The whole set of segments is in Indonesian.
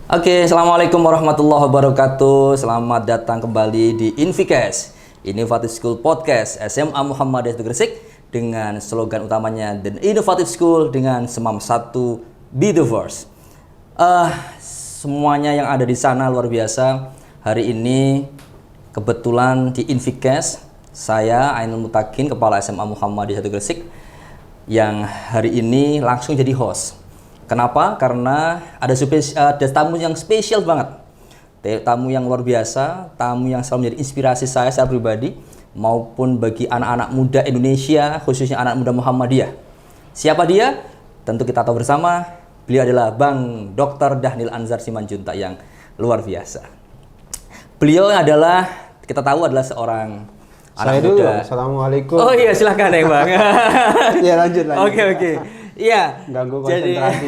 Oke, Assalamualaikum warahmatullahi wabarakatuh. Selamat datang kembali di Infikes, Innovative School Podcast SMA Muhammadiyah Gresik dengan slogan utamanya The Innovative School dengan semam satu Be the First. Semuanya yang ada di sana luar biasa. Hari ini kebetulan di Infikes, saya Ainul Mutakin, Kepala SMA Muhammadiyah Gresik, yang hari ini langsung jadi host. Kenapa? Karena ada tamu yang spesial banget, tamu yang luar biasa, tamu yang selalu menjadi inspirasi saya secara pribadi maupun bagi anak-anak muda Indonesia, khususnya anak muda Muhammadiyah. Siapa dia? Tentu kita tahu bersama, beliau adalah Bang Dr. Dhanil Anzar Simanjuntak yang luar biasa. Beliau adalah, kita tahu adalah seorang anak saya muda. dulu, Assalamualaikum. Oh iya, silahkan ya Bang. Ya lanjut. Oke. Iya. Ganggu konsentrasi.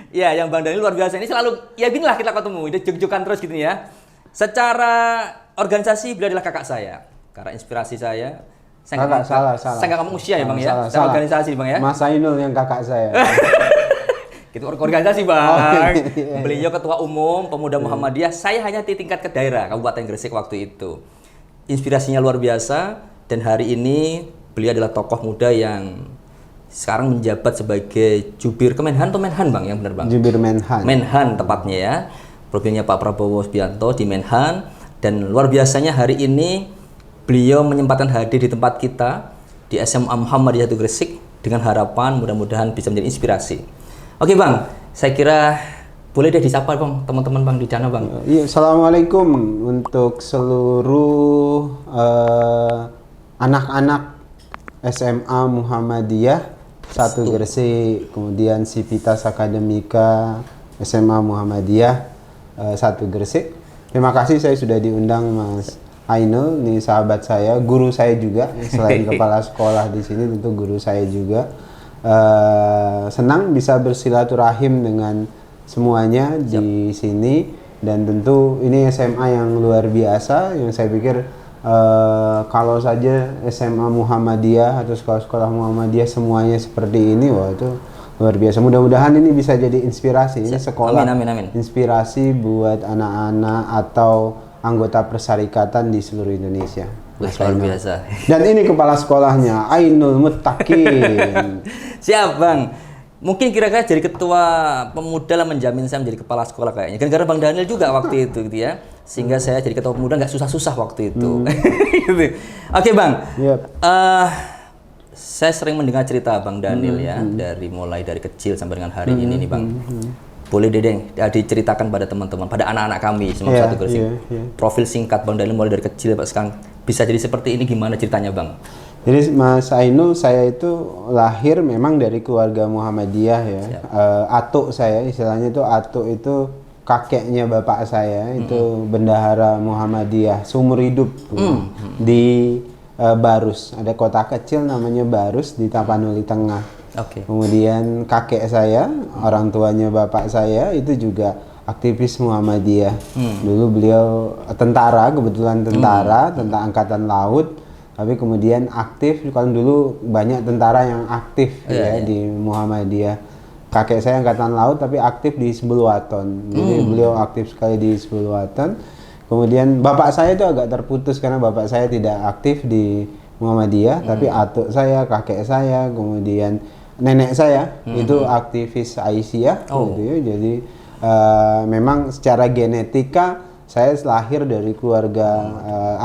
Iya, yang Bang Dhanil luar biasa ini selalu, ya ginilah kita ketemu, dia juk-jukan terus gitu ya. Secara organisasi beliau adalah kakak saya, karena inspirasi saya. Salah. Saya nggak ngomong usia ya Bang ya, secara organisasi Bang ya. Mas Ainul yang kakak saya. Itu organisasi Bang. Iya. Beliau ketua umum pemuda Muhammadiyah, saya hanya di tingkat ke daerah Kabupaten Gresik waktu itu. Inspirasinya luar biasa, dan hari ini beliau adalah tokoh muda yang sekarang menjabat sebagai jubir Kemenhan atau Menhan Bang, yang benar Bang? Jubir Menhan. Menhan tepatnya ya. Profilnya Pak Prabowo Subianto di Menhan, dan luar biasanya hari ini beliau menyempatkan hadir di tempat kita di SMA Muhammadiyah Gresik dengan harapan mudah-mudahan bisa menjadi inspirasi. Oke Bang, saya kira boleh deh disapa Bang, teman-teman Bang di sana Bang. Iya, Assalamualaikum untuk seluruh anak-anak SMA Muhammadiyah 1 Gresik, kemudian Sivitas Akademika SMA Muhammadiyah 1 Gresik. Terima kasih saya sudah diundang Mas Ainul, nih sahabat saya, guru saya juga, selain kepala sekolah di sini tentu guru saya juga. Senang bisa bersilaturahim dengan semuanya di sini, dan tentu ini SMA yang luar biasa yang saya pikir kalau saja SMA Muhammadiyah atau sekolah-sekolah Muhammadiyah semuanya seperti ini, wah itu luar biasa. Mudah-mudahan ini bisa jadi inspirasi. Ini sekolah amin. Inspirasi buat anak-anak atau anggota persyarikatan di seluruh Indonesia. Luar biasa. Dan ini kepala sekolahnya Ainul Mutakin. Siap Bang. Mungkin kira-kira jadi ketua pemuda lah menjamin saya menjadi kepala sekolah kayaknya. Gara-gara Bang Dhanil juga waktu itu gitu ya. Sehingga saya jadi ketua pemuda nggak susah-susah waktu itu. Gitu. Oke Bang. Yep. Saya sering mendengar cerita Bang Dhanil ya, mulai dari kecil sampai dengan hari ini nih Bang. Boleh deh diceritakan pada teman-teman, pada anak-anak kami semua satu Gresik. Profil singkat Bang Dhanil mulai dari kecil Pak sekarang bisa jadi seperti ini, gimana ceritanya Bang? Jadi Mas Ainul, saya itu lahir memang dari keluarga Muhammadiyah ya. Atuk saya, istilahnya itu atuk itu kakeknya bapak saya, itu bendahara Muhammadiyah seumur hidup di Barus. Ada kota kecil namanya Barus di Tapanuli Tengah. Kemudian kakek saya, orang tuanya bapak saya itu juga aktivis Muhammadiyah. Dulu beliau tentara, kebetulan tentara, tentang angkatan laut. Tapi kemudian aktif, kan dulu banyak tentara yang aktif di Muhammadiyah. Kakek saya angkatan laut tapi aktif di Sebeluaton. Jadi beliau aktif sekali di Sebeluaton. Kemudian bapak saya itu agak terputus karena bapak saya tidak aktif di Muhammadiyah, tapi atuk saya, kakek saya, kemudian nenek saya itu aktivis Aisyah gitu ya. Jadi memang secara genetika saya lahir dari keluarga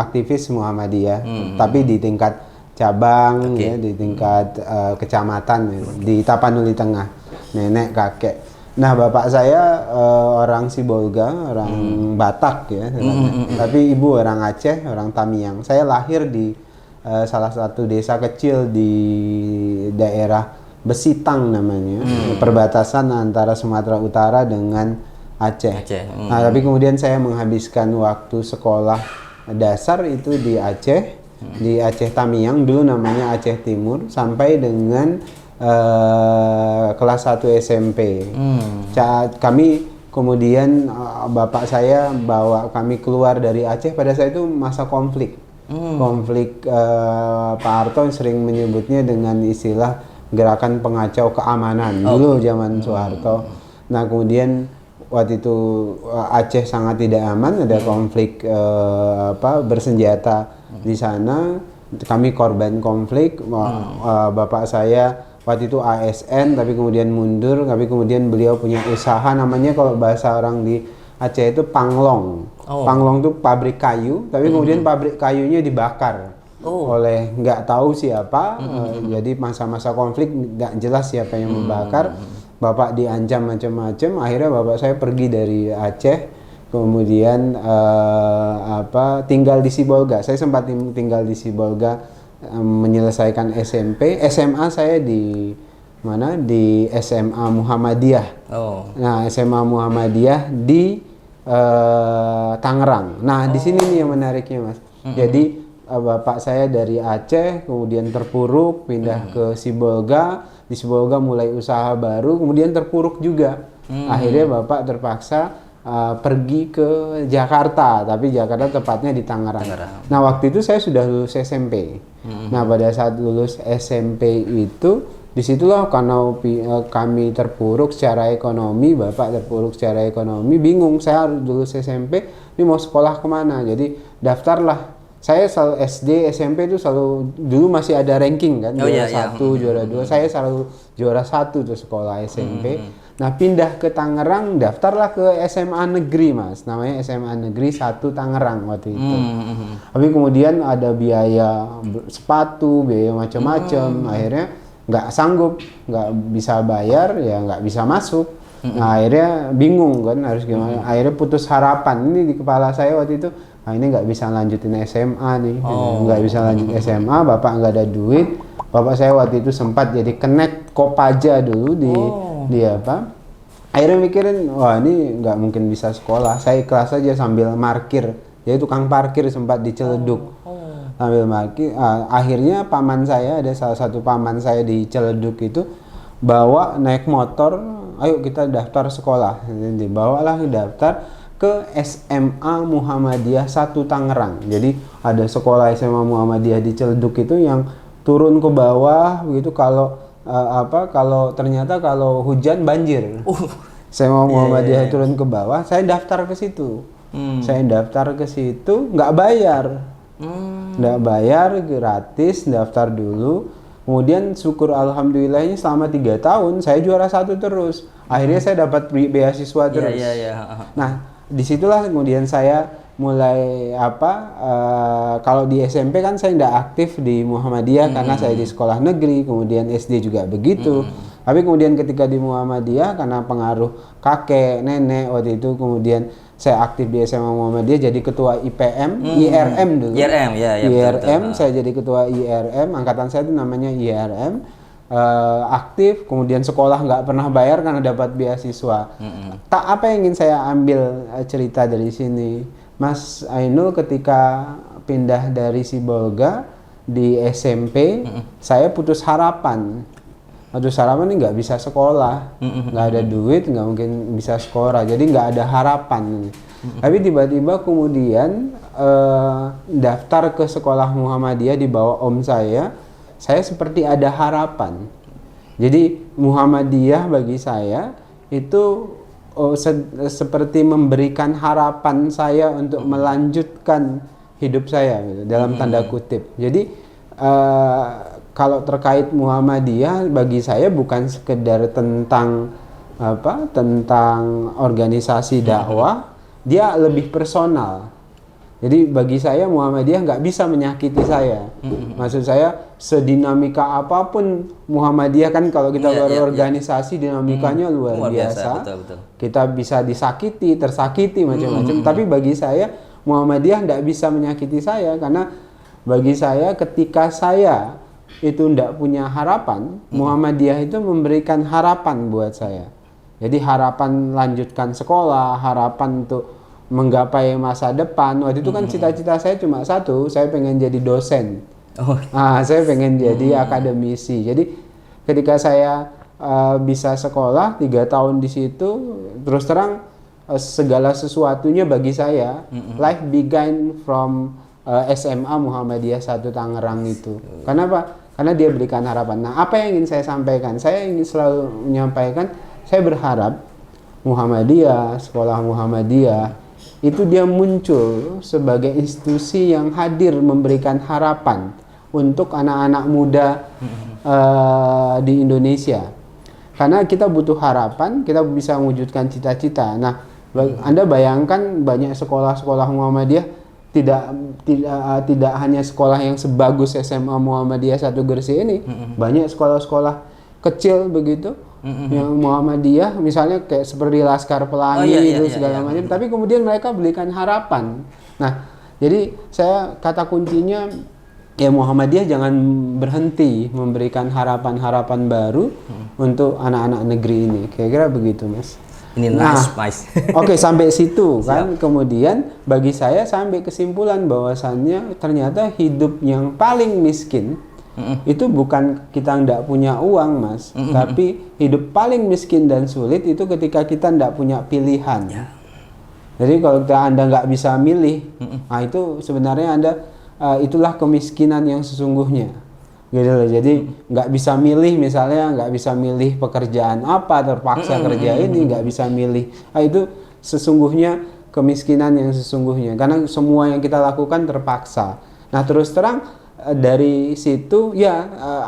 aktivis Muhammadiyah, tapi di tingkat cabang ya, di tingkat kecamatan ya, di Tapanuli Tengah, nenek kakek. Nah bapak saya orang Sibolga, orang Batak ya, tapi ibu orang Aceh, orang Tamiang. Saya lahir di salah satu desa kecil di daerah Besitang namanya, perbatasan antara Sumatera Utara dengan Aceh. Nah, tapi kemudian saya menghabiskan waktu sekolah dasar itu di Aceh, di Aceh Tamiang, dulu namanya Aceh Timur, sampai dengan kelas 1 SMP. Kami kemudian bapak saya bawa kami keluar dari Aceh pada saat itu masa konflik. Konflik Pak Harto sering menyebutnya dengan istilah gerakan pengacau keamanan dulu zaman Soeharto. Nah kemudian waktu itu Aceh sangat tidak aman, ada konflik bersenjata di sana. Kami korban konflik. Bapak saya waktu itu ASN, tapi kemudian mundur, tapi kemudian beliau punya usaha namanya, kalau bahasa orang di Aceh itu panglong. Panglong itu pabrik kayu, tapi kemudian pabrik kayunya dibakar oleh nggak tahu siapa. Jadi masa-masa konflik nggak jelas siapa yang membakar. Bapak diancam macam-macam, akhirnya bapak saya pergi dari Aceh, kemudian tinggal di Sibolga. Saya sempat tinggal di Sibolga, menyelesaikan SMP. SMA saya di mana? Di SMA Muhammadiyah. Nah, SMA Muhammadiyah di Tangerang. Nah, di sini nih yang menariknya, Mas. Jadi bapak saya dari Aceh, kemudian terpuruk, pindah ke Sibolga. Di Sibolga mulai usaha baru, kemudian terpuruk juga. Akhirnya bapak terpaksa pergi ke Jakarta, tapi Jakarta tepatnya di Tangerang. Nah, waktu itu saya sudah lulus SMP. Nah, pada saat lulus SMP itu, disitulah karena kami terpuruk secara ekonomi, bapak terpuruk secara ekonomi, bingung saya harus lulus SMP, ini mau sekolah kemana? Jadi daftarlah. Saya selalu SD, SMP itu selalu, dulu masih ada ranking kan, juara 1, juara 2, saya selalu juara 1 tuh sekolah SMP. Nah, pindah ke Tangerang, daftarlah ke SMA Negeri, Mas, namanya SMA Negeri 1 Tangerang waktu itu. Tapi kemudian ada biaya sepatu, biaya macam-macam, akhirnya nggak sanggup, nggak bisa bayar, ya nggak bisa masuk. Nah, akhirnya bingung kan harus gimana. Akhirnya putus harapan ini di kepala saya waktu itu. Nah, ini nggak bisa lanjutin SMA nih, nggak bisa lanjut SMA, bapak nggak ada duit. Bapak saya waktu itu sempat jadi kenek Kopaja dulu di apa. Akhirnya mikirin, wah ini nggak mungkin bisa sekolah. Saya ikhlas aja sambil parkir, jadi tukang parkir sempat di Ciledug. Sambil parkir, akhirnya paman saya, ada salah satu paman saya di Ciledug itu bawa naik motor, ayo kita daftar sekolah. Jadi bawalah daftar ke SMA Muhammadiyah 1 Tangerang. Jadi ada sekolah SMA Muhammadiyah di Ciledug itu yang turun ke bawah begitu, kalau ternyata kalau hujan banjir. SMA Muhammadiyah turun ke bawah, saya daftar ke situ. Saya daftar ke situ, nggak bayar. Nggak bayar, gratis, daftar dulu. Kemudian syukur alhamdulillahnya selama 3 tahun saya juara 1 terus. Akhirnya saya dapat beasiswa terus. Nah, disitulah kemudian saya mulai kalau di SMP kan saya tidak aktif di Muhammadiyah karena saya di sekolah negeri, kemudian SD juga begitu. Tapi kemudian ketika di Muhammadiyah karena pengaruh kakek, nenek waktu itu, kemudian saya aktif di SMA Muhammadiyah jadi ketua IPM, IRM dulu. IRM, IRM, betul. Saya jadi ketua IRM, angkatan saya itu namanya IRM. Aktif, kemudian sekolah nggak pernah bayar karena dapat beasiswa. Tak apa yang ingin saya ambil cerita dari sini, Mas Ainul, ketika pindah dari Sibolga di SMP, saya putus harapan. Putus harapan ini nggak bisa sekolah, nggak ada duit, nggak mungkin bisa sekolah, jadi nggak ada harapan. Tapi tiba-tiba kemudian daftar ke sekolah Muhammadiyah di bawah om saya seperti ada harapan. Jadi Muhammadiyah bagi saya itu seperti memberikan harapan saya untuk melanjutkan hidup saya gitu, dalam tanda kutip. Jadi kalau terkait Muhammadiyah bagi saya bukan sekedar tentang tentang organisasi dakwah, dia lebih personal. Jadi bagi saya Muhammadiyah nggak bisa menyakiti saya. Maksud saya sedinamika apapun Muhammadiyah kan, kalau kita berorganisasi dinamikanya luar biasa. Betul. Kita bisa disakiti, tersakiti macam-macam. Tapi bagi saya Muhammadiyah nggak bisa menyakiti saya, karena bagi saya ketika saya itu nggak punya harapan, Muhammadiyah itu memberikan harapan buat saya. Jadi harapan lanjutkan sekolah, harapan untuk menggapai masa depan. Waktu itu kan cita-cita saya cuma satu, saya pengen jadi dosen. Saya pengen jadi akademisi. Jadi ketika saya bisa sekolah 3 tahun di situ, terus terang segala sesuatunya bagi saya life began from SMA Muhammadiyah 1 Tangerang itu. Kenapa? Karena dia berikan harapan. Nah, apa yang ingin saya sampaikan? Saya ingin selalu menyampaikan, saya berharap Muhammadiyah itu dia muncul sebagai institusi yang hadir memberikan harapan untuk anak-anak muda di Indonesia. Karena kita butuh harapan, kita bisa mewujudkan cita-cita. Nah, Anda bayangkan banyak sekolah-sekolah Muhammadiyah tidak hanya sekolah yang sebagus SMA Muhammadiyah 1 Gresik ini, banyak sekolah-sekolah kecil begitu yang Muhammadiyah misalnya kayak seperti Laskar Pelangi segala macam, tapi kemudian mereka berikan harapan. Nah, jadi saya kata kuncinya ya Muhammadiyah jangan berhenti memberikan harapan-harapan baru untuk anak-anak negeri ini. Kira-kira begitu, Mas. Ini nice. Oke, sampai situ kan. Kemudian bagi saya sampai kesimpulan bahwasannya ternyata hidup yang paling miskin itu bukan kita nggak punya uang, Mas, tapi hidup paling miskin dan sulit itu ketika kita nggak punya pilihan. Jadi kalau Anda nggak bisa milih, nah itu sebenarnya itulah kemiskinan yang sesungguhnya. Gitu loh. Jadi nggak bisa milih, misalnya nggak bisa milih pekerjaan apa, terpaksa kerja ini, nggak bisa milih. Nah, itu sesungguhnya kemiskinan yang sesungguhnya, karena semua yang kita lakukan terpaksa. Nah, terus terang dari situ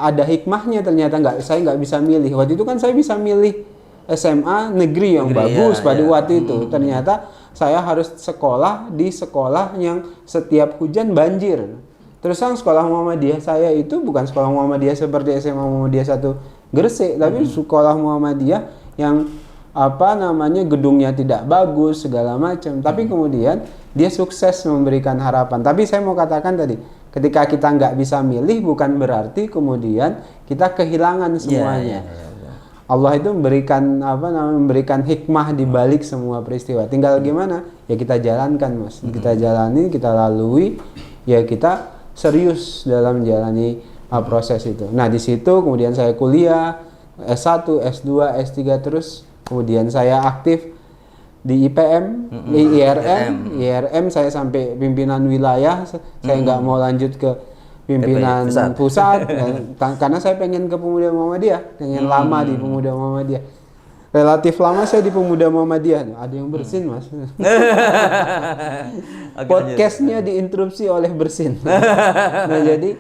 ada hikmahnya, ternyata saya nggak bisa milih. Waktu itu kan saya bisa milih SMA negeri yang bagus pada waktu itu. Ternyata saya harus sekolah di sekolah yang setiap hujan banjir. Terus sekolah Muhammadiyah saya itu bukan sekolah Muhammadiyah seperti SMA Muhammadiyah 1 Gresik, tapi sekolah Muhammadiyah yang gedungnya tidak bagus segala macam. Tapi kemudian dia sukses memberikan harapan. Tapi saya mau katakan tadi, ketika kita nggak bisa milih bukan berarti kemudian kita kehilangan semuanya. Allah itu memberikan hikmah di balik semua peristiwa. Tinggal gimana? Ya kita jalankan, Mas. Kita jalani, kita lalui, ya kita serius dalam menjalani proses itu. Nah, di situ kemudian saya kuliah S1, S2, S3 terus kemudian saya aktif di IPM, IRM saya sampai pimpinan wilayah, saya nggak mau lanjut ke pimpinan pusat karena saya pengen ke Pemuda Muhammadiyah, pengen lama di Pemuda Muhammadiyah. Relatif lama saya di Pemuda Muhammadiyah. Ada yang bersin, Mas. Podcastnya diinterupsi oleh bersin. Nah, jadi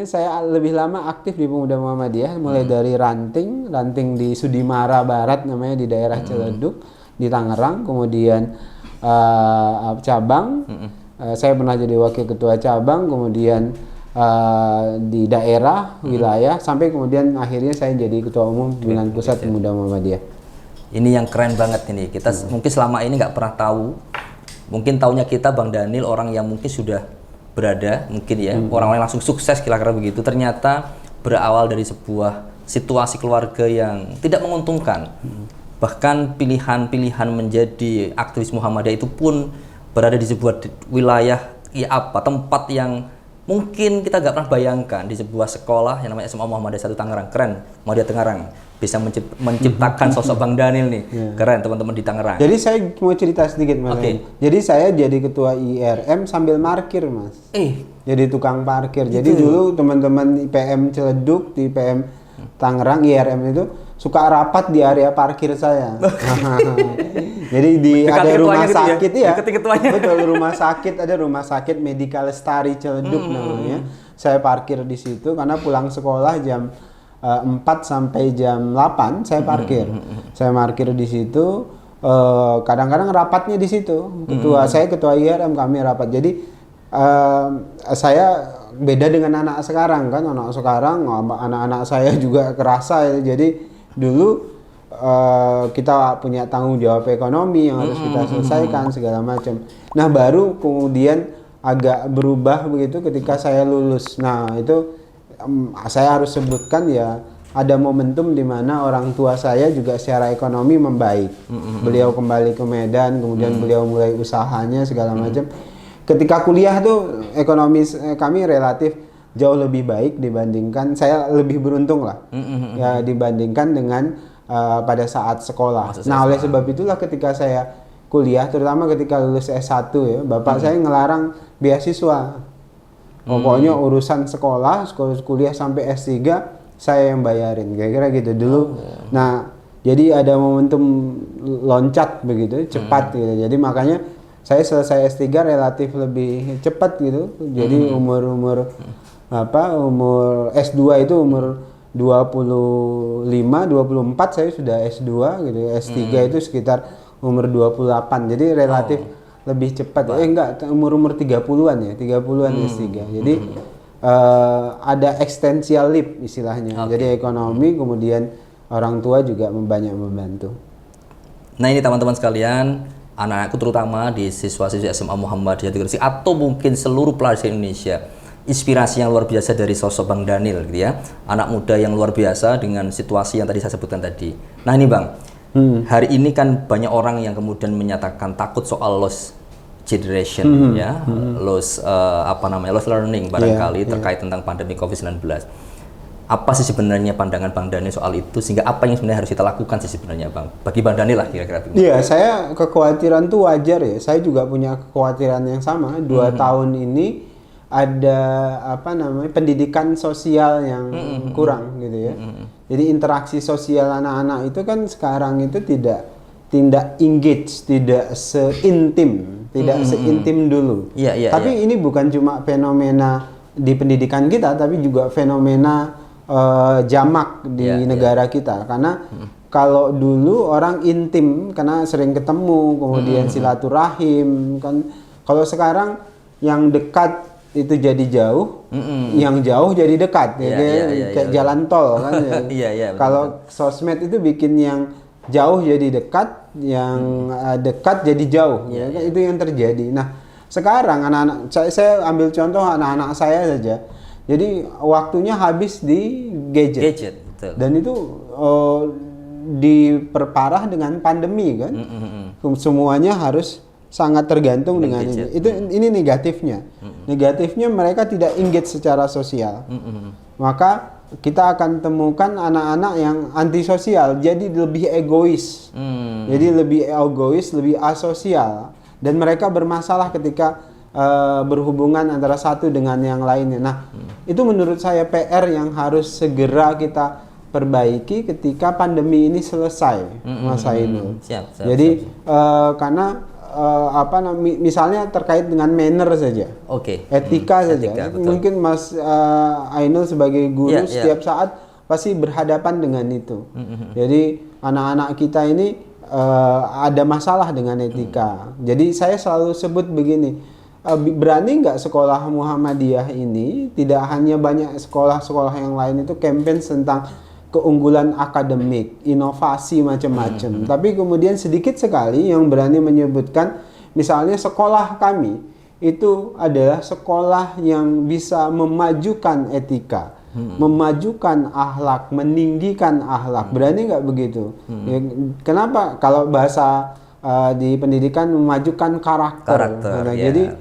saya lebih lama aktif di Pemuda Muhammadiyah, mulai dari ranting di Sudimara Barat namanya, di daerah Ciledug di Tangerang, kemudian cabang, saya pernah jadi wakil ketua cabang, kemudian di daerah, wilayah, sampai kemudian akhirnya saya jadi ketua umum pimpinan pusat Pemuda Muhammadiyah. Ini yang keren banget ini. Kita mungkin selama ini nggak pernah tahu. Mungkin taunya kita Bang Daniel orang yang mungkin sudah berada, mungkin ya, orang-orang langsung sukses kira-kira begitu. Ternyata berawal dari sebuah situasi keluarga yang tidak menguntungkan. Bahkan pilihan-pilihan menjadi aktivis Muhammadiyah itu pun berada di sebuah wilayah tempat yang mungkin kita nggak pernah bayangkan, di sebuah sekolah yang namanya SMA Muhammadiyah 1 Tangerang. Keren, Muhammadiyah Tangerang bisa menciptakan sosok Bang Daniel nih. Keren teman-teman di Tangerang. Jadi saya mau cerita sedikit, Mas. Jadi saya jadi ketua IRM sambil parkir, Mas. Jadi tukang parkir. Jadi dulu teman-teman IPM Ciledug, di IPM Tangerang, IRM itu suka rapat di area parkir saya. Jadi ada rumah sakit ya. Betul, ada rumah sakit Medical Lestari Ciledug namanya. Saya parkir di situ karena pulang sekolah jam 4 sampai jam 8 saya parkir. Saya parkir di situ. Kadang-kadang rapatnya di situ. Saya ketua IRM, kami rapat. Jadi saya beda dengan anak sekarang kan. Anak-anak saya juga kerasa ya. Jadi dulu kita punya tanggung jawab ekonomi yang harus kita selesaikan segala macam. Nah, baru kemudian agak berubah begitu ketika saya lulus. Nah, itu saya harus sebutkan ya, ada momentum di mana orang tua saya juga secara ekonomi membaik. Beliau kembali ke Medan, kemudian beliau mulai usahanya segala macam. Ketika kuliah tuh ekonomi kami relatif jauh lebih baik dibandingkan, saya lebih beruntung lah ya dibandingkan dengan pada saat sekolah. Nah, oleh sebab itulah ketika saya kuliah, terutama ketika lulus S1 ya, bapak saya ngelarang beasiswa. Pokoknya urusan sekolah kuliah sampai S3 saya yang bayarin, kira-kira gitu dulu. Nah, Jadi ada momentum loncat begitu, cepat gitu. Jadi makanya saya selesai S3 relatif lebih cepat gitu. Jadi umur S2 itu umur 25, 24 saya sudah S2 gitu. S3 itu sekitar umur 28. Jadi relatif lebih cepat. Enggak, umur 30-an ya, 30-an S3. Jadi ada extensial leap istilahnya. Jadi ekonomi kemudian orang tua juga banyak membantu. Nah ini teman-teman sekalian, anak-anakku terutama di siswa-siswi SMA Muhammadiyah Gresik atau mungkin seluruh pelajar Indonesia, inspirasi yang luar biasa dari sosok Bang Daniel gitu ya, anak muda yang luar biasa dengan situasi yang tadi saya sebutkan tadi. Nah ini Bang, hari ini kan banyak orang yang kemudian menyatakan takut soal lost generation ya, lost lost learning barangkali terkait tentang pandemi COVID-19. Apa sih sebenarnya pandangan Bang Daniel soal itu, sehingga apa yang sebenarnya harus kita lakukan sih sebenarnya Bang, bagi Bang Daniel lah kira-kira? Iya, saya kekhawatiran tuh wajar ya. Saya juga punya kekhawatiran yang sama. 2 tahun ini ada pendidikan sosial yang kurang gitu ya. Jadi interaksi sosial anak-anak itu kan sekarang itu tidak engage, tidak seintim dulu. Tapi ini bukan cuma fenomena di pendidikan kita, tapi juga fenomena jamak di negara kita. Karena kalau dulu orang intim karena sering ketemu, kemudian silaturahim kan. Kalau sekarang yang dekat itu jadi jauh, yang jauh jadi dekat, kayak jalan tol kan. Kalau sosmed itu bikin yang jauh jadi dekat, yang dekat jadi jauh, itu yang terjadi. Nah, sekarang anak-anak, saya ambil contoh anak-anak saya saja. Jadi waktunya habis di gadget betul. Dan itu diperparah dengan pandemi kan. Semuanya harus sangat tergantung dengan ini. Ini negatifnya. Negatifnya mereka tidak engage secara sosial. Maka kita akan temukan anak-anak yang antisosial, jadi lebih egois. Jadi lebih egois, lebih asosial, dan mereka bermasalah ketika berhubungan antara satu dengan yang lainnya. Nah, itu menurut saya PR yang harus segera kita perbaiki ketika pandemi ini selesai, Mas Ainul. Jadi karena misalnya terkait dengan manner saja, etika saja. Mungkin Mas Ainul sebagai guru setiap saat pasti berhadapan dengan itu. Jadi anak-anak kita ini ada masalah dengan etika. Jadi saya selalu sebut begini. Berani nggak sekolah Muhammadiyah ini, tidak hanya banyak sekolah-sekolah yang lain itu campaign tentang keunggulan akademik, inovasi macam-macam. Tapi kemudian sedikit sekali yang berani menyebutkan, misalnya sekolah kami itu adalah sekolah yang bisa memajukan etika, memajukan akhlak, meninggikan akhlak. Berani nggak begitu? Ya, kenapa? Kalau bahasa di pendidikan memajukan karakter. Nah, jadi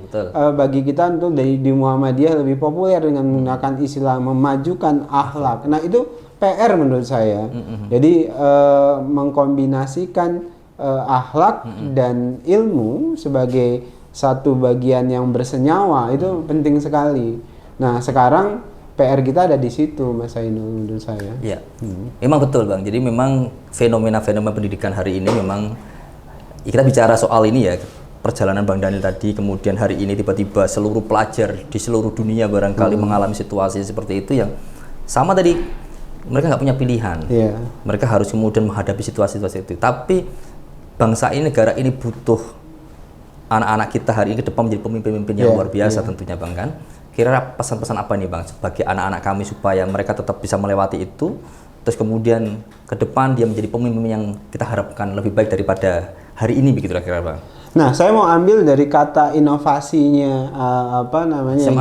bagi kita untuk di Muhammadiyah lebih populer dengan menggunakan istilah memajukan akhlak. Nah, itu PR menurut saya. Jadi mengkombinasikan akhlak dan ilmu sebagai satu bagian yang bersenyawa itu penting sekali. Nah, sekarang PR kita ada di situ, Mas Ainul, menurut saya. Iya, memang betul Bang. Jadi memang fenomena-fenomena pendidikan hari ini memang, kita bicara soal ini ya, perjalanan Bang Daniel tadi, kemudian hari ini tiba-tiba seluruh pelajar di seluruh dunia barangkali mengalami situasi seperti itu yang sama tadi, mereka nggak punya pilihan. Mereka harus kemudian menghadapi situasi-situasi itu. Tapi bangsa ini, negara ini butuh anak-anak kita hari ini ke depan menjadi pemimpin-pemimpin yang luar biasa tentunya Bang kan. Kira-kira pesan-pesan apa nih Bang bagi anak-anak kami supaya mereka tetap bisa melewati itu, terus kemudian ke depan dia menjadi pemimpin yang kita harapkan lebih baik daripada hari ini begitu kira-kira Bang. Nah, saya mau ambil dari kata inovasinya,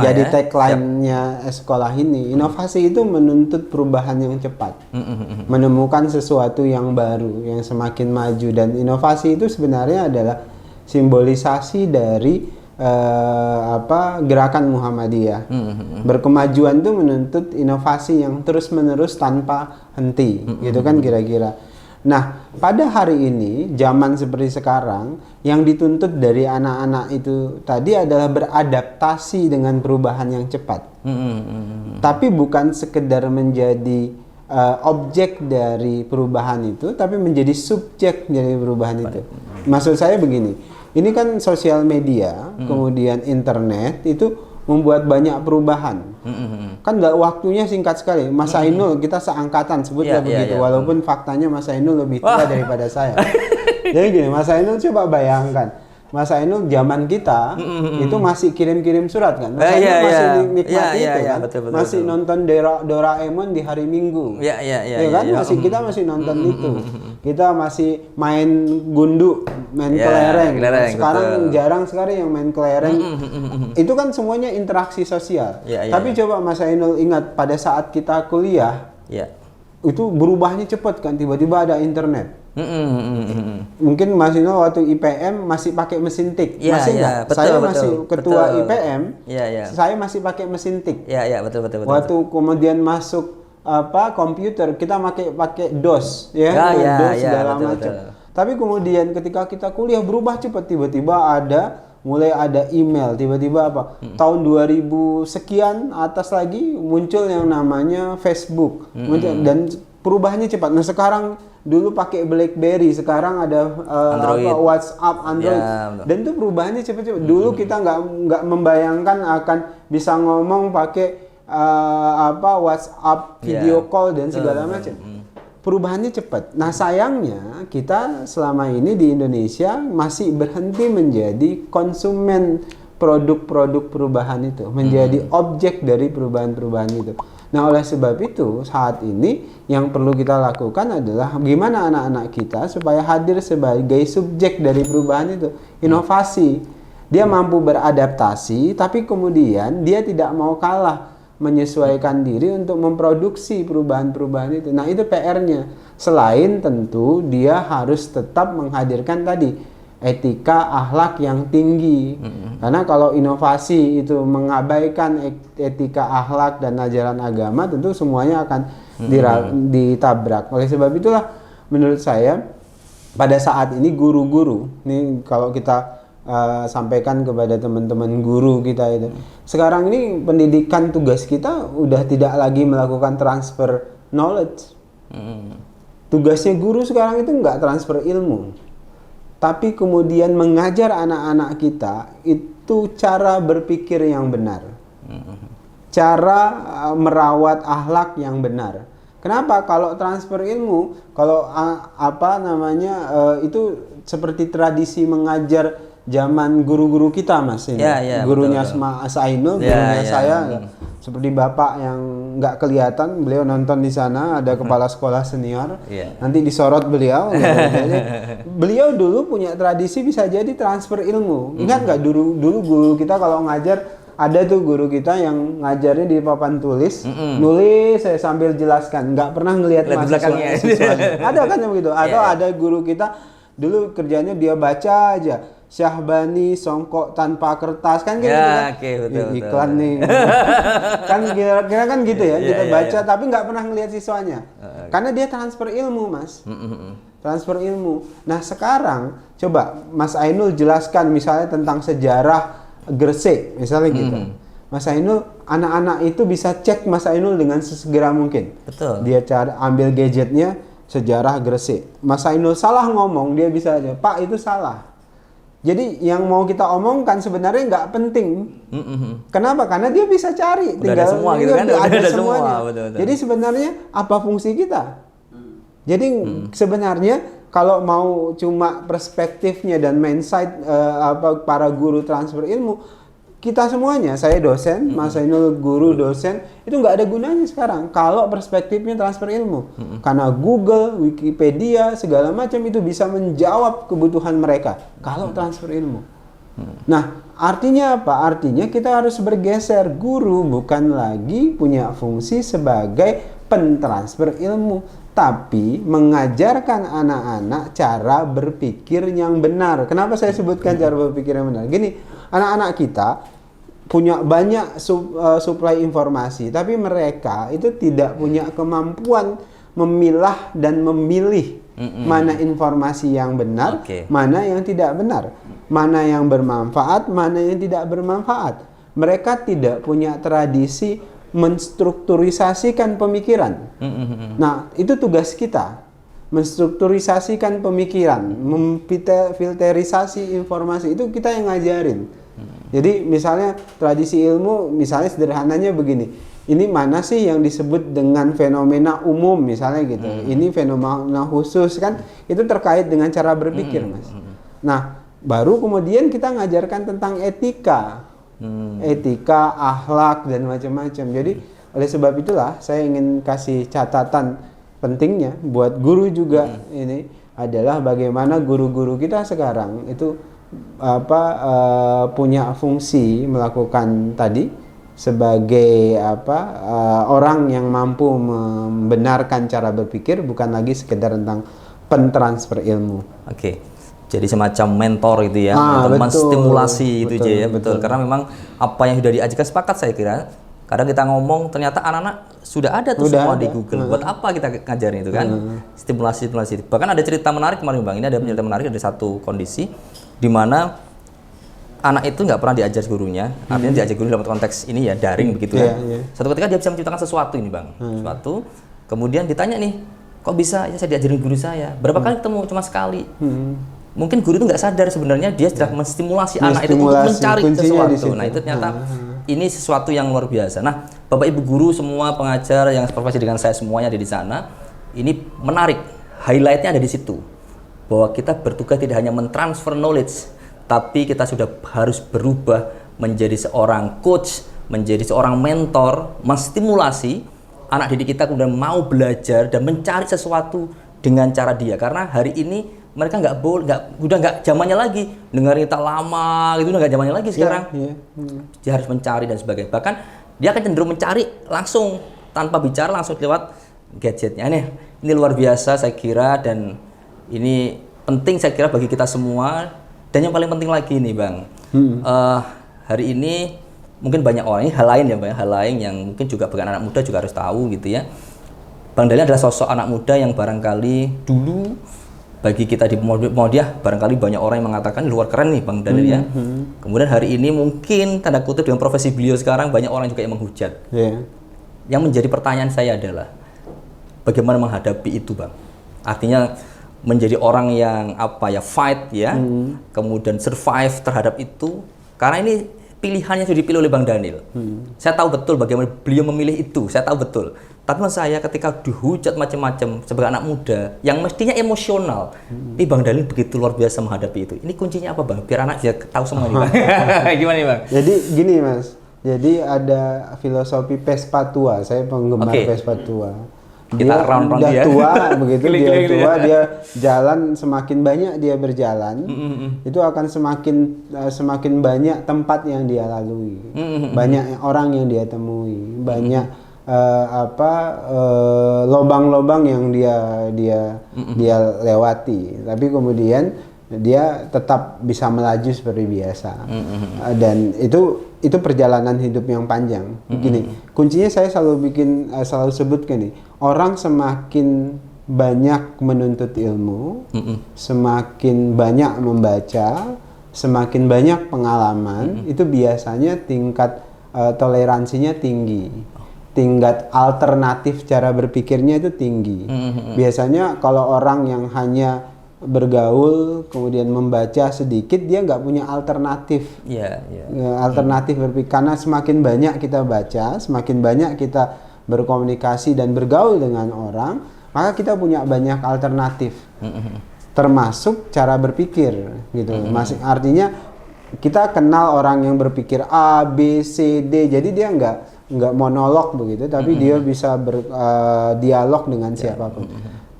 jadi tagline-nya sekolah ini. Inovasi itu menuntut perubahan yang cepat, menemukan sesuatu yang baru, yang semakin maju. Dan inovasi itu sebenarnya adalah simbolisasi dari gerakan Muhammadiyah. Berkemajuan itu menuntut inovasi yang terus-menerus tanpa henti, gitu kan kira-kira. Nah, pada hari ini, zaman seperti sekarang, yang dituntut dari anak-anak itu tadi adalah beradaptasi dengan perubahan yang cepat. Tapi bukan sekedar menjadi objek dari perubahan itu, tapi menjadi subjek dari perubahan itu. Maksud saya begini, ini kan sosial media, kemudian internet itu membuat banyak perubahan. Kan nggak, waktunya singkat sekali. Mas Ainul, kita seangkatan sebutlah begitu, walaupun faktanya Mas Ainul lebih tua daripada saya. Jadi gini, Mas Ainul coba bayangkan. Mas Ainul zaman kita itu masih kirim-kirim surat kan? Mas Ainul masih nikmati itu kan? Betul, masih nonton Doraemon di hari Minggu. Kan? Kita masih nonton itu. Kita masih main gundu, main kelereng. Sekarang betul. jarang sekali yang main kelereng. Itu kan semuanya interaksi sosial. Tapi coba Mas Ainul ingat pada saat kita kuliah, itu berubahnya cepat kan, tiba-tiba ada internet. Mungkin Mas Ainul waktu IPM masih pakai mesin tik, masih nggak? Saya masih ketua IPM, saya masih pakai mesin tik. Betul. Waktu kemudian masuk komputer, kita pakai DOS, DOS segala macam. Tapi kemudian ketika kita kuliah berubah cepat, tiba-tiba mulai ada email, tiba-tiba tahun 2000 sekian atas lagi muncul yang namanya Facebook, dan perubahannya cepat. Nah sekarang, dulu pakai BlackBerry, sekarang ada WhatsApp, Android, dan itu perubahannya cepat-cepat. Dulu kita nggak membayangkan akan bisa ngomong pakai WhatsApp, video call dan segala macam. Perubahannya cepat. Nah sayangnya kita selama ini di Indonesia masih berhenti menjadi konsumen produk-produk perubahan itu, menjadi objek dari perubahan-perubahan itu. Nah oleh sebab itu saat ini yang perlu kita lakukan adalah gimana anak-anak kita supaya hadir sebagai subjek dari perubahan itu. Inovasi. Dia mampu beradaptasi, tapi kemudian dia tidak mau kalah, menyesuaikan diri untuk memproduksi perubahan-perubahan itu. Nah itu PR-nya. Selain tentu dia harus tetap menghadirkan tadi etika, akhlak yang tinggi. Karena kalau inovasi itu mengabaikan etika, akhlak dan ajaran agama, tentu semuanya akan ditabrak. Oleh sebab itulah menurut saya pada saat ini guru-guru, ini kalau kita sampaikan kepada teman-teman guru kita itu, sekarang ini pendidikan tugas kita udah tidak lagi melakukan transfer knowledge. Tugasnya guru sekarang itu nggak transfer ilmu, tapi kemudian mengajar anak-anak kita itu cara berpikir yang benar, cara merawat akhlak yang benar. Kenapa? Kalau transfer ilmu, kalau itu seperti tradisi mengajar zaman guru-guru kita, Mas. Ini. Gurunya Mas Ainul, gurunya saya, seperti bapak yang nggak kelihatan, beliau nonton di sana, ada kepala sekolah senior, nanti disorot beliau. Jadi, beliau dulu punya tradisi bisa jadi transfer ilmu. Ingat nggak dulu guru kita kalau ngajar, ada tuh guru kita yang ngajarnya di papan tulis, nulis saya sambil jelaskan, nggak pernah ngelihat mahasiswanya. Ada kan yang begitu? Atau ada guru kita dulu kerjanya dia baca aja. Syahbani songkok tanpa kertas kan gitu kan? Betul, iklan nih. Kan kira-kira kan gitu ya, kita baca tapi nggak pernah ngelihat siswanya. Karena dia transfer ilmu, Mas. Transfer ilmu. Nah, sekarang coba Mas Ainul jelaskan misalnya tentang sejarah Gresik, misalnya gitu. Mas Ainul, anak-anak itu bisa cek Mas Ainul dengan sesegera mungkin. Betul. Dia ambil gadgetnya, sejarah Gresik. Mas Ainul salah ngomong, dia bisa aja, Pak itu salah. Jadi yang mau kita omongkan sebenarnya nggak penting. Kenapa? Karena dia bisa cari. Udah ada semua gitu kan? Udah ada semuanya. Betul. Jadi sebenarnya apa fungsi kita? Jadi sebenarnya kalau mau cuma perspektifnya dan mindset para guru transfer ilmu, kita semuanya, saya dosen, Mas Ainul guru dosen, itu nggak ada gunanya sekarang kalau perspektifnya transfer ilmu. Karena Google, Wikipedia, segala macam itu bisa menjawab kebutuhan mereka kalau transfer ilmu. Nah, artinya apa? Artinya kita harus bergeser. Guru bukan lagi punya fungsi sebagai pentransfer ilmu, tapi mengajarkan anak-anak cara berpikir yang benar. Kenapa saya sebutkan cara berpikir yang benar? Gini, anak-anak kita punya banyak suplai informasi, tapi mereka itu tidak punya kemampuan memilah dan memilih mana informasi yang benar, mana yang tidak benar, mana yang bermanfaat, mana yang tidak bermanfaat. Mereka tidak punya tradisi menstrukturisasikan pemikiran. Nah, itu tugas kita. Menstrukturisasikan pemikiran, memfilterisasi informasi, itu kita yang ngajarin. Jadi misalnya tradisi ilmu, misalnya sederhananya begini, ini mana sih yang disebut dengan fenomena umum misalnya gitu, ini fenomena khusus kan, itu terkait dengan cara berpikir, Mas. Nah, baru kemudian kita ngajarkan tentang etika, etika, akhlak dan macam-macam. Jadi oleh sebab itulah saya ingin kasih catatan pentingnya buat guru juga ini adalah bagaimana guru-guru kita sekarang itu punya fungsi melakukan tadi sebagai orang yang mampu membenarkan cara berpikir, bukan lagi sekedar tentang pentransfer ilmu. Oke. Jadi semacam mentor itu ya, betul, menstimulasi itu betul, aja ya, betul. Karena memang apa yang sudah diajarkan, sepakat saya kira. Kadang kita ngomong ternyata anak-anak sudah ada tuh semua di Google. Buat apa kita ngajarin itu kan? Stimulasi. Bahkan ada cerita menarik kemarin Bang. Ini ada cerita menarik, ada satu kondisi di mana anak itu nggak pernah diajar gurunya. Artinya diajar guru dalam konteks ini ya daring begitu ya. Satu ketika dia bisa menciptakan sesuatu ini Bang. Sesuatu. Kemudian ditanya nih, kok bisa? Ya saya diajarin guru saya. Berapa kali ketemu? Cuma sekali. Mungkin guru itu nggak sadar sebenarnya dia sedang menstimulasi anak itu untuk mencari sesuatu. Nah itu ternyata ini sesuatu yang luar biasa. Nah, Bapak Ibu guru semua, pengajar yang profesi dengan saya semuanya ada di sana. Ini menarik. Highlightnya ada di situ. Bahwa kita bertugas tidak hanya mentransfer knowledge, tapi kita sudah harus berubah menjadi seorang coach, menjadi seorang mentor, menstimulasi anak didik kita kemudian mau belajar dan mencari sesuatu dengan cara dia. Karena hari ini mereka udah nggak zamannya lagi dengerin cerita lama gitu, udah nggak zamannya lagi sekarang. Dia harus mencari dan sebagainya. Bahkan dia akan cenderung mencari langsung tanpa bicara, langsung lewat gadgetnya. Ini luar biasa saya kira, dan ini penting saya kira bagi kita semua. Dan yang paling penting lagi nih Bang, hari ini mungkin banyak orang, ini hal lain ya Bang, hal lain yang mungkin juga bagi anak muda juga harus tahu gitu ya. Bang Daniel adalah sosok anak muda yang barangkali dulu bagi kita di Muhammadiyah barangkali banyak orang yang mengatakan luar keren nih Bang Daniel ya. Kemudian hari ini mungkin tanda kutip dengan profesi beliau sekarang banyak orang juga yang menghujat. Yang menjadi pertanyaan saya adalah bagaimana menghadapi itu Bang? Artinya menjadi orang yang fight ya, kemudian survive terhadap itu, karena ini pilihannya sudah dipilih oleh Bang Daniel. Saya tahu betul bagaimana beliau memilih itu, saya tahu betul. Tapi saya ketika dihujat macam-macam sebagai anak muda yang mestinya emosional, ini Bang Daniel begitu luar biasa menghadapi itu. Ini kuncinya apa Bang? Biar anak bisa tahu semua nih Bang. Gimana nih Bang? Jadi gini Mas, jadi ada filosofi Vespa tua, saya penggemar Vespa tua. Kita round dia ya. Tua begitu, dia tua, dia jalan semakin banyak dia berjalan, itu akan semakin banyak tempat yang dia lalui, banyak orang yang dia temui, banyak lobang-lobang yang dia lewati, tapi kemudian dia tetap bisa melaju seperti biasa. Dan itu perjalanan hidup yang panjang. Gini, kuncinya saya selalu sebutkan nih, orang semakin banyak menuntut ilmu, semakin banyak membaca, semakin banyak pengalaman, itu biasanya tingkat toleransinya tinggi. Tingkat alternatif cara berpikirnya itu tinggi. Biasanya kalau orang yang hanya bergaul kemudian membaca sedikit, dia nggak punya alternatif. Alternatif berpikir, karena semakin banyak kita baca, semakin banyak kita berkomunikasi dan bergaul dengan orang, maka kita punya banyak alternatif. Termasuk cara berpikir gitu. Artinya kita kenal orang yang berpikir A, B, C, D. Jadi dia nggak monolog begitu, tapi dia bisa berdialog dengan siapapun.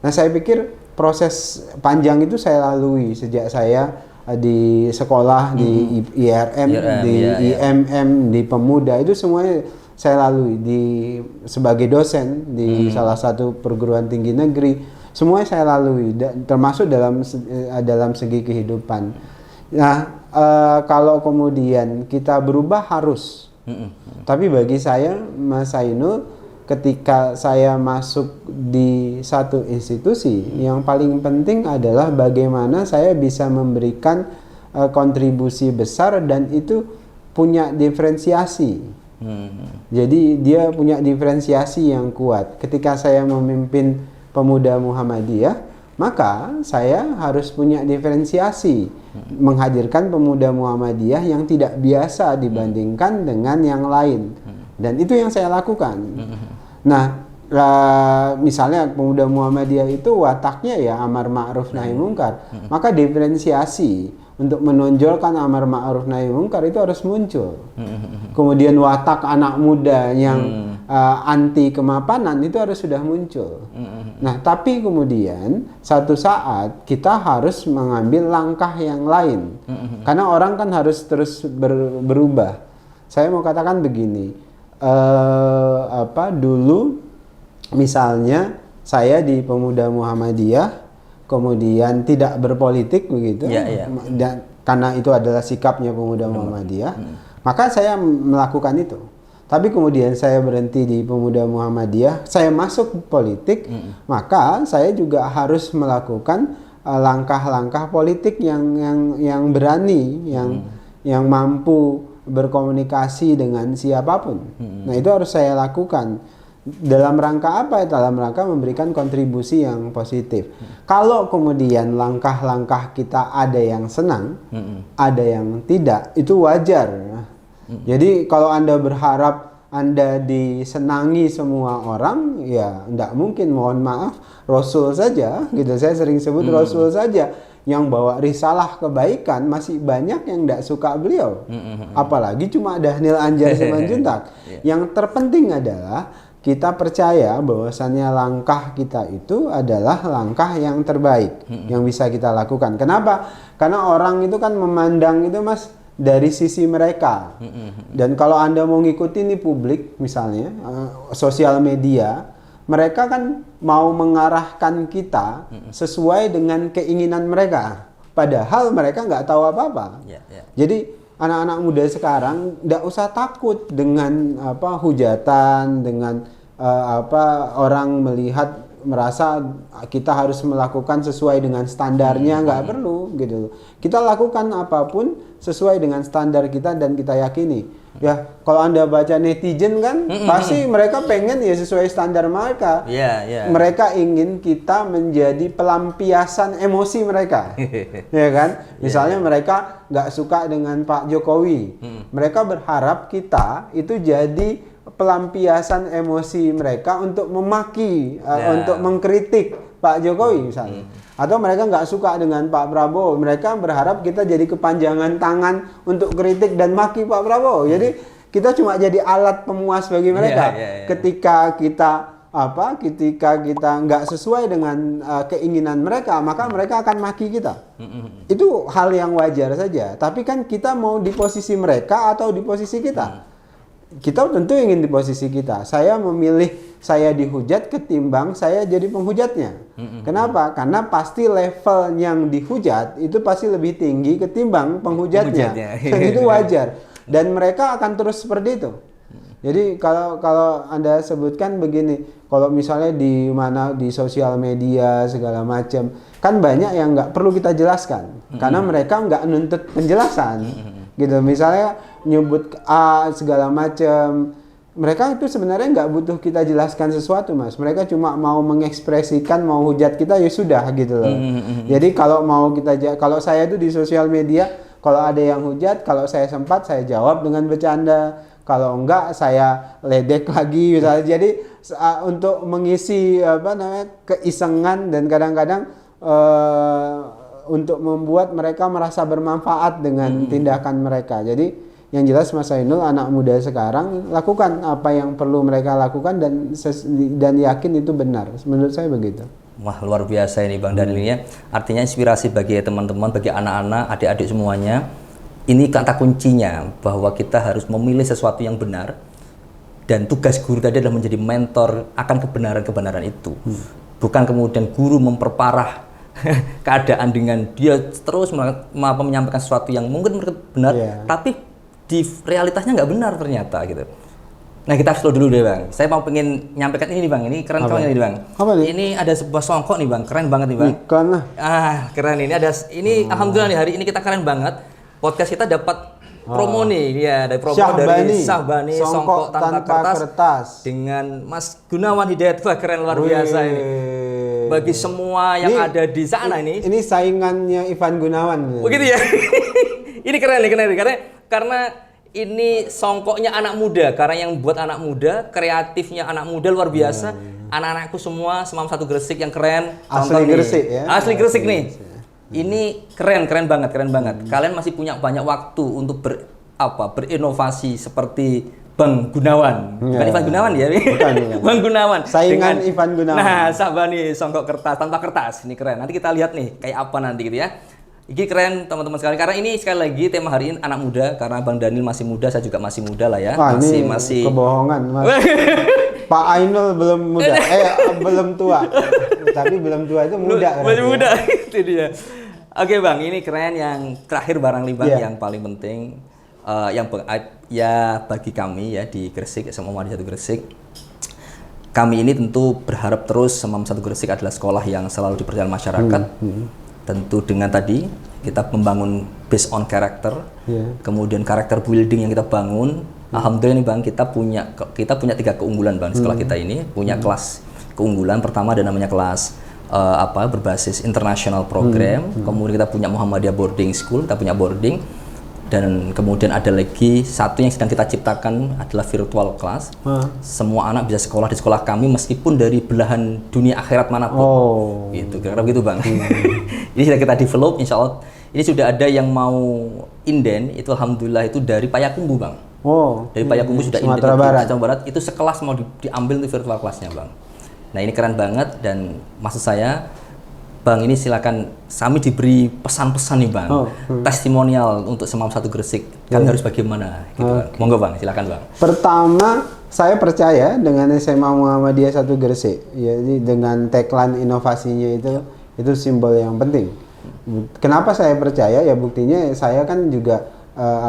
Nah, saya pikir proses panjang itu saya lalui sejak saya di sekolah, di IRM, di IMM, di Pemuda, itu semuanya saya lalui. Sebagai dosen di salah satu perguruan tinggi negeri, semuanya saya lalui, termasuk dalam segi kehidupan. Nah, kalau kemudian kita berubah harus. Tapi bagi saya, Mas Ainul, ketika saya masuk di satu institusi, yang paling penting adalah bagaimana saya bisa memberikan kontribusi besar dan itu punya diferensiasi. Jadi dia punya diferensiasi yang kuat. Ketika saya memimpin pemuda Muhammadiyah, maka saya harus punya diferensiasi, menghadirkan pemuda Muhammadiyah yang tidak biasa dibandingkan dengan yang lain. Dan itu yang saya lakukan. Nah, misalnya pemuda Muhammadiyah itu wataknya ya amar ma'ruf nahi mungkar, maka diferensiasi untuk menonjolkan amar ma'ruf nahi mungkar itu harus muncul. Kemudian watak anak muda yang anti kemapanan itu harus sudah muncul. Nah, tapi kemudian satu saat kita harus mengambil langkah yang lain. Karena orang kan harus terus berubah. Saya mau katakan begini, dulu misalnya saya di pemuda Muhammadiyah kemudian tidak berpolitik begitu, dan karena itu adalah sikapnya pemuda Muhammadiyah, maka saya melakukan itu. Tapi kemudian saya berhenti di pemuda Muhammadiyah, saya masuk politik, maka saya juga harus melakukan langkah-langkah politik yang berani, yang mampu berkomunikasi dengan siapapun. Nah, itu harus saya lakukan. Dalam rangka apa? Dalam rangka memberikan kontribusi yang positif. Kalau kemudian langkah-langkah kita ada yang senang, ada yang tidak, itu wajar. Jadi kalau Anda berharap Anda disenangi semua orang, ya tidak mungkin, mohon maaf, Rasul saja, gitu, saya sering sebut Rasul saja yang bawa risalah kebaikan, masih banyak yang tidak suka beliau. Apalagi cuma Dhanil Anjar Simanjuntak. Yang terpenting adalah kita percaya bahwasannya langkah kita itu adalah langkah yang terbaik yang bisa kita lakukan. Kenapa? Karena orang itu kan memandang itu, Mas, dari sisi mereka. Dan kalau Anda mau ngikutin nih publik misalnya, sosial media, mereka kan mau mengarahkan kita sesuai dengan keinginan mereka. Padahal mereka nggak tahu apa-apa. Jadi anak-anak muda sekarang nggak usah takut dengan hujatan, dengan orang melihat, merasa kita harus melakukan sesuai dengan standarnya, nggak perlu gitu. Kita lakukan apapun sesuai dengan standar kita dan kita yakini. Ya, kalau Anda baca netizen kan, pasti mereka pengen ya sesuai standar mereka. Mereka ingin kita menjadi pelampiasan emosi mereka, ya kan? Misalnya mereka nggak suka dengan Pak Jokowi, mereka berharap kita itu jadi pelampiasan emosi mereka untuk memaki, untuk mengkritik Pak Jokowi misalnya. Atau mereka nggak suka dengan Pak Prabowo, mereka berharap kita jadi kepanjangan tangan untuk kritik dan maki Pak Prabowo. Jadi kita cuma jadi alat pemuas bagi mereka. Ketika kita nggak sesuai dengan keinginan mereka, maka mereka akan maki kita. Itu hal yang wajar saja. Tapi kan kita mau di posisi mereka atau di posisi kita? Kita tentu ingin di posisi kita. Saya memilih saya dihujat ketimbang saya jadi penghujatnya. Kenapa? Karena pasti level yang dihujat itu pasti lebih tinggi ketimbang penghujatnya. Dan itu wajar. Dan mereka akan terus seperti itu. Jadi kalau Anda sebutkan begini, kalau misalnya di sosial media segala macam, kan banyak yang nggak perlu kita jelaskan. Karena mereka nggak nuntut penjelasan. Gitu, misalnya nyebut A segala macam, mereka itu sebenarnya nggak butuh kita jelaskan sesuatu, Mas. Mereka cuma mau mengekspresikan, mau hujat kita, ya sudah gitu loh. Jadi kalau saya itu di sosial media, kalau ada yang hujat, kalau saya sempat saya jawab dengan bercanda, kalau enggak saya ledek lagi misalnya. Jadi untuk mengisi keisengan dan kadang-kadang untuk membuat mereka merasa bermanfaat dengan tindakan mereka. Jadi yang jelas Mas Ainul, anak muda sekarang lakukan apa yang perlu mereka lakukan dan yakin itu benar. Menurut saya begitu. Wah, luar biasa ini Bang Dhanil ya. Artinya inspirasi bagi teman-teman, bagi anak-anak, adik-adik semuanya. Ini kata kuncinya bahwa kita harus memilih sesuatu yang benar, dan tugas guru tadi adalah menjadi mentor akan kebenaran-kebenaran itu. Bukan kemudian guru memperparah keadaan dengan dia terus menyampaikan sesuatu yang mungkin benar, tapi di realitasnya nggak benar ternyata gitu. Nah, kita slow dulu deh Bang. Saya mau pengen nyampaikan ini nih Bang. Ini keren banget nih Bang. Ini ada sebuah songkok nih Bang, keren banget nih Bang. Iklan lah. Keren ini. Alhamdulillah nih hari ini kita keren banget. Podcast kita dapat promo nih, ya dari promo dari Syahbani Songkok Tanpa Kertas dengan Mas Gunawan Hidayat. Wah, keren luar biasa ini. Bagi semua yang ada di sana ini. Ini saingannya Ivan Gunawan. Begitu ya. Ini keren nih, karena ini songkoknya anak muda, karena yang buat anak muda, kreatifnya anak muda luar biasa. Anak-anakku semua Semam 1 Gresik yang keren. Asli Gresik ya. Asli Gresik nih. Ini keren banget. Kalian masih punya banyak waktu untuk berinovasi seperti Bang Gunawan. Bukan Ivan Gunawan ya? Bukan. Bang Gunawan. Saingan Ivan Gunawan. Nah, Syahbani Songkok Kertas Tanpa Kertas. Ini keren. Nanti kita lihat nih kayak apa nanti gitu ya. Ini keren teman-teman sekalian, karena ini sekali lagi tema hari ini anak muda, karena Bang Daniel masih muda, saya juga masih muda lah ya. Wah, masih kebohongan, Mas. Pak Ainul belum muda, belum tua. Tapi belum tua itu muda. Masih muda, itu dia. Oke Bang, ini keren. Yang terakhir barangkali Bang, yang paling penting bagi kami ya di Gresik, SMA Muhammadiyah 1 Gresik. Kami ini tentu berharap terus SMA 1 Gresik adalah sekolah yang selalu dipercaya masyarakat. Tentu dengan tadi kita membangun based on karakter, kemudian karakter building yang kita bangun. Alhamdulillah nih Bang, kita punya 3 keunggulan Bang di sekolah kita ini. Punya kelas keunggulan, pertama ada namanya kelas berbasis international program. Kemudian kita punya Muhammadiyah boarding school, kita punya boarding. Dan kemudian ada lagi satu yang sedang kita ciptakan adalah virtual class. Semua anak bisa sekolah di sekolah kami meskipun dari belahan dunia akhirat manapun. Gitu, kira-kira begitu Bang. Ini sudah kita develop, insya Allah. Ini sudah ada yang mau inden, itu alhamdulillah itu dari Payakumbuh Bang. Dari Payakumbuh sudah inden Sumatera Barat. Itu sekelas mau diambil untuk virtual classnya Bang. Nah ini keren banget, dan maksud saya Bang, ini silakan kami diberi pesan-pesan nih Bang, testimonial untuk Semam 1 Gresik. Kami harus bagaimana? Gitu, Bang. Monggo Bang, silakan Bang. Pertama, saya percaya dengan SMA Muhammadiyah 1 Gresik. Jadi dengan tagline inovasinya itu simbol yang penting. Kenapa saya percaya? Ya buktinya saya kan juga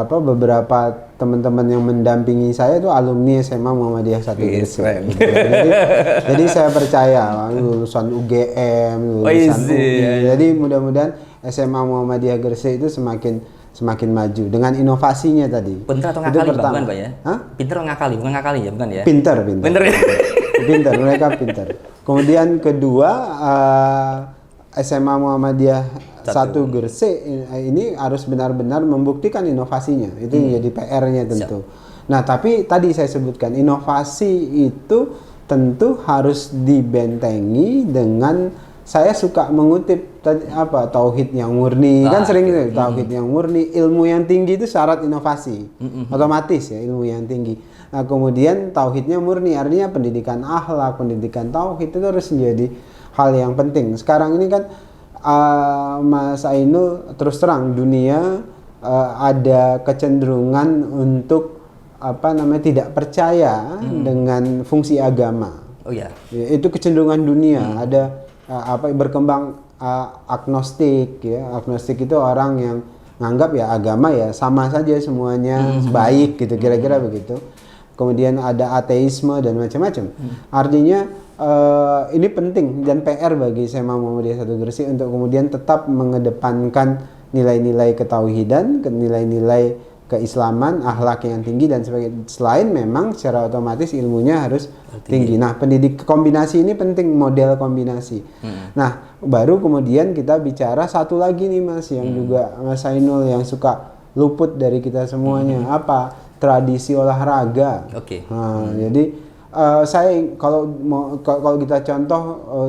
beberapa teman-teman yang mendampingi saya itu alumni SMA Muhammadiyah 1 Gresik. Jadi saya percaya lulusan UGM, lulusan UI. Jadi mudah-mudahan SMA Muhammadiyah Gresik itu semakin maju dengan inovasinya tadi. Pintar atau ngakali bukan Pak ya? Pintar atau ngakali? Bukan ngakali ya, bukan ya? Pintar. Pintar, mereka pintar. Kemudian kedua, SMA Muhammadiyah 1 Gresik ini harus benar-benar membuktikan inovasinya. Itu yang jadi PR-nya tentu. Nah, tapi tadi saya sebutkan inovasi itu tentu harus dibentengi dengan, saya suka mengutip tauhid yang murni. Kan sering gitu, tauhid yang murni, ilmu yang tinggi itu syarat inovasi. Otomatis ya, ilmu yang tinggi. Nah, kemudian tauhidnya murni, artinya pendidikan akhlak, pendidikan tauhid itu harus menjadi hal yang penting. Sekarang ini kan Mas Ainul, terus terang dunia ada kecenderungan untuk tidak percaya dengan fungsi agama. Itu kecenderungan dunia. Ada berkembang agnostik ya. Agnostik itu orang yang nganggap ya agama ya sama saja semuanya baik gitu, kira-kira begitu. Kemudian ada ateisme dan macam-macam. Artinya ini penting dan PR bagi SMA Muhammadiyah 1 Gresik untuk kemudian tetap mengedepankan nilai-nilai ketauhidan, nilai-nilai keislaman, akhlak yang tinggi dan sebagainya. Selain memang secara otomatis ilmunya harus tinggi. Nah, pendidik kombinasi ini penting, model kombinasi. Nah, baru kemudian kita bicara satu lagi nih Mas, yang juga Mas Ainul yang suka luput dari kita semuanya, tradisi olahraga. Nah, jadi saya kalau kita contoh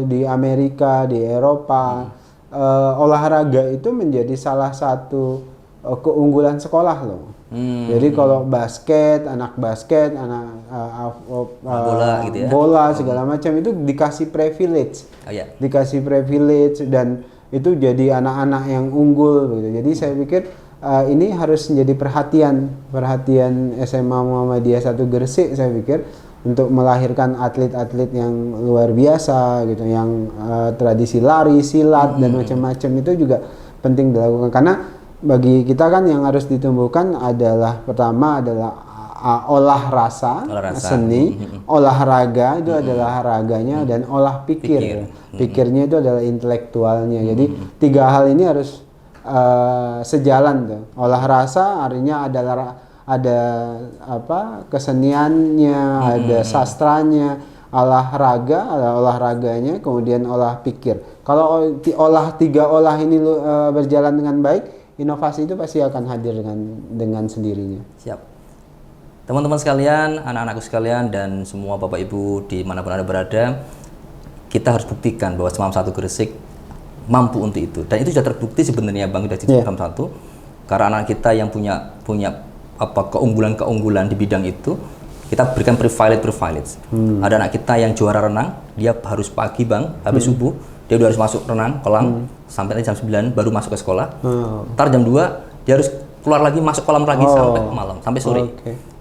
di Amerika, di Eropa, olahraga itu menjadi salah satu keunggulan sekolah loh. Jadi kalau anak basket, bola gitu ya. Bola segala macam itu dikasih privilege. Dikasih privilege dan itu jadi anak-anak yang unggul gitu. Jadi saya pikir ini harus menjadi perhatian SMA Muhammadiyah 1 Gresik, saya pikir, untuk melahirkan atlet-atlet yang luar biasa gitu, yang tradisi lari, silat dan macam-macam itu juga penting dilakukan, karena bagi kita kan yang harus ditumbuhkan adalah pertama adalah olah rasa. Seni, olahraga itu adalah raganya, dan olah pikirnya itu adalah intelektualnya. Jadi 3 hal ini harus sejalan tuh. Olah rasa artinya ada apa keseniannya, ada sastranya, olahraganya, kemudian olah pikir. Kalau tiga olah ini berjalan dengan baik, inovasi itu pasti akan hadir dengan sendirinya. Siap. Teman-teman sekalian, anak-anakku sekalian, dan semua Bapak Ibu dimanapun Anda berada, kita harus buktikan bahwa Semam 1 Gresik mampu untuk itu. Dan itu sudah terbukti sebenarnya Bang, sudah di Semam 1. Karena anak kita yang punya keunggulan-keunggulan di bidang itu, kita berikan privilege. Ada anak kita yang juara renang, dia harus pagi Bang, habis subuh, dia udah harus masuk renang, kolam, sampai jam 9 baru masuk ke sekolah. Ntar jam 2, dia harus keluar lagi, masuk kolam lagi sampai malam, sampai sore.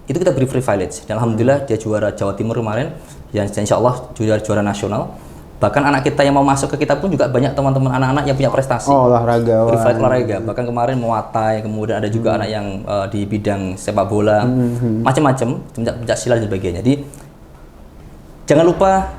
Itu kita beri privilege, dan alhamdulillah dia juara Jawa Timur kemarin, dan insya Allah juara nasional. Bahkan anak kita yang mau masuk ke kita pun juga banyak teman-teman anak-anak yang punya prestasi. Olahraga. Bahkan kemarin Muay, kemudian ada juga anak yang di bidang sepak bola, macam-macam, pencak silat dan sebagainya. Jadi jangan lupa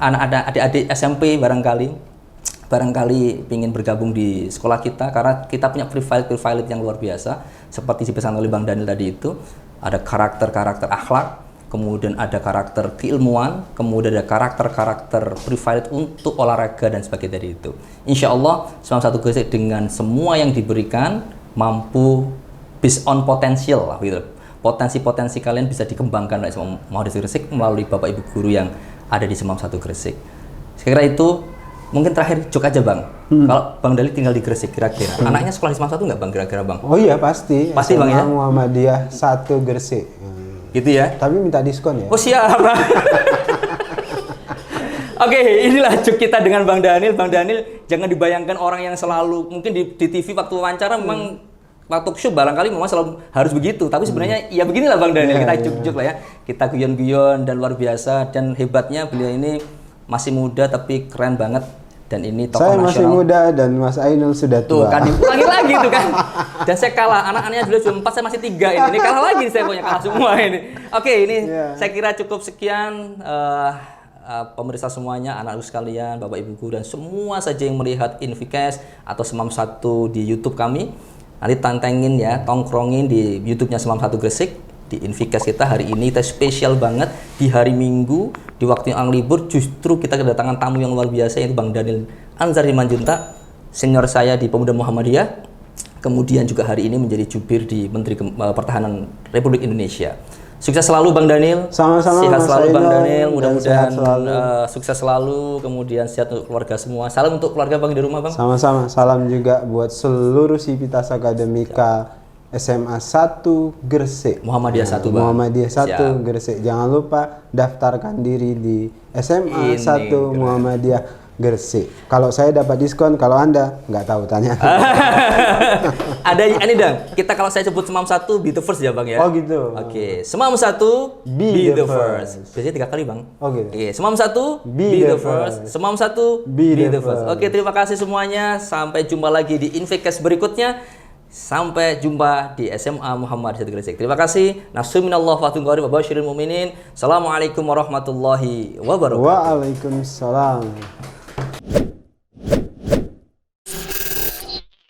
adik-adik SMP barangkali ingin bergabung di sekolah kita, karena kita punya privilege yang luar biasa, seperti dipesan oleh Bang Daniel tadi itu. Ada karakter akhlak, kemudian ada karakter keilmuan, kemudian ada karakter privilege untuk olahraga dan sebagainya dari itu. Insya Allah Semam 1 Gresik dengan semua yang diberikan mampu based on potensial lah gitu. Potensi kalian bisa dikembangkan oleh Semam Gresik melalui Bapak Ibu guru yang ada di Semam 1 Gresik. Sekira itu. Mungkin terakhir jok aja Bang, kalau Bang Dali tinggal di Gresik kira-kira, anaknya sekolah di Semam 1 nggak Bang kira-kira Bang? Oh iya pasti Bang ya? Muhammadiyah 1 Gresik. Gitu ya? Tapi minta diskon ya? Oh siap Bang. Oke, inilah jok kita dengan Bang Daniel. Bang Daniel jangan dibayangkan orang yang selalu, mungkin di TV waktu wawancara memang waktu show barangkali memang selalu harus begitu, tapi sebenarnya ya beginilah Bang Daniel, kita juk-juk lah ya, kita guyon-guyon dan luar biasa, dan hebatnya beliau ini masih muda tapi keren banget, dan ini tokoh saya nasional. Masih muda dan Mas Ainul sudah tua. Tuh kan diulangi lagi tuh kan. Dan saya kalah, anak-anaknya dulu cuma 4, saya masih 3 ini kalah lagi, saya punya kalah semua ini. Oke, ini saya kira cukup sekian pemirsa semuanya, anak-anak sekalian, Bapak Ibu guru, dan semua saja yang melihat Infikes atau Semam 1 di YouTube kami. Nanti tantengin ya, tongkrongin di YouTube-nya Semam 1 Gresik. Di Infikes kita hari ini kita spesial banget di hari Minggu, di waktu yang libur, justru kita kedatangan tamu yang luar biasa, yaitu Bang Daniel Anzari Manjuntak, senior saya di Pemuda Muhammadiyah, kemudian juga hari ini menjadi jubir di Menteri Pertahanan Republik Indonesia. Sukses selalu Bang Daniel. Sama-sama. Sehat selalu Bang Daniel, mudah-mudahan sukses selalu, kemudian sehat untuk keluarga semua. Salam untuk keluarga Bang di rumah Bang. Sama-sama, salam juga buat seluruh Sivitas Akademika SMA 1 Gresik. Muhammadiyah 1 Bang. Muhammadiyah 1 Gresik. Jangan lupa daftarkan diri di SMA 1 Muhammadiyah Gresik. Kalau saya dapat diskon, kalau Anda nggak tahu tanya. Ada ini Dang, kita kalau saya sebut Semam 1 be the first ya Bang ya. Oh gitu. Oke, Semam 1 be the first. Biasanya 3 kali Bang. Oh gitu. Oke, Semam 1 be the first. Semam 1 be the first. Oke, terima kasih semuanya. Sampai jumpa lagi di Infikes berikutnya. Sampai jumpa di SMA Muhammad 1 Gresik. Terima kasih. Nafsu minallah wa tunggari wa basyiril mu'minin. Assalamualaikum warahmatullahi wabarakatuh. Waalaikumsalam.